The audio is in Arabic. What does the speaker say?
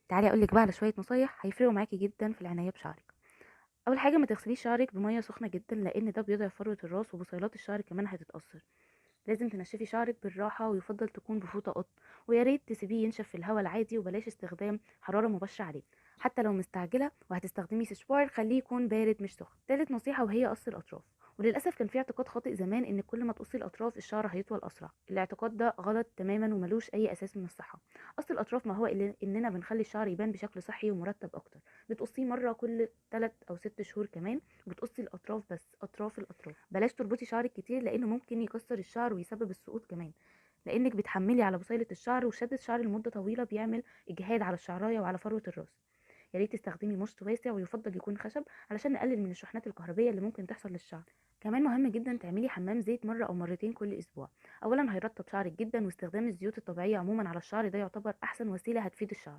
تعالي اقول لك بقى على شويه نصايح هيفرقوا معاكي جدا في العنايه بشعرك. اول حاجه، ما تغسليش شعرك بميه سخنه جدا لان ده بيضعف فروه الراس وبصيلات الشعر كمان هتتاثر. لازم تنشفي شعرك بالراحه ويفضل تكون بفوطه قطن، ويا ريت تسيبيه ينشف في الهواء العادي وبلاش استخدام حراره مباشره عليه. حتى لو مستعجله وهتستخدمي سشوار خليه يكون بارد مش سخن. تالت نصيحه وهي قص الاطراف. وللاسف كان في اعتقاد خاطئ زمان ان كل ما تقصي الاطراف الشعر هيطول اسرع. الاعتقاد ده غلط تماما وملوش اي اساس من الصحه. قص الاطراف ما هو الا اننا بنخلي الشعر يبان بشكل صحي ومرتب اكتر. بتقصيه مره كل 3 او 6 شهور كمان. وبتقصي الاطراف بس اطراف الاطراف، بلاش تربطي شعرك كتير لانه ممكن يكسر الشعر ويسبب السقوط كمان. لانك بتحملي على بصيله الشعر، وشد الشعر لمده طويله بيعمل اجهاد على الشعرايه وعلى فروه الراس. يا ريت تستخدمي مشط واسع ويفضل يكون خشب علشان نقلل من الشحنات الكهربيه اللي ممكن تحصل للشعر. كمان مهم جدا تعملي حمام زيت مره او مرتين كل اسبوع. اولا هيرطب شعرك جدا، واستخدام الزيوت الطبيعيه عموما على الشعر ده يعتبر احسن وسيله هتفيد الشعر.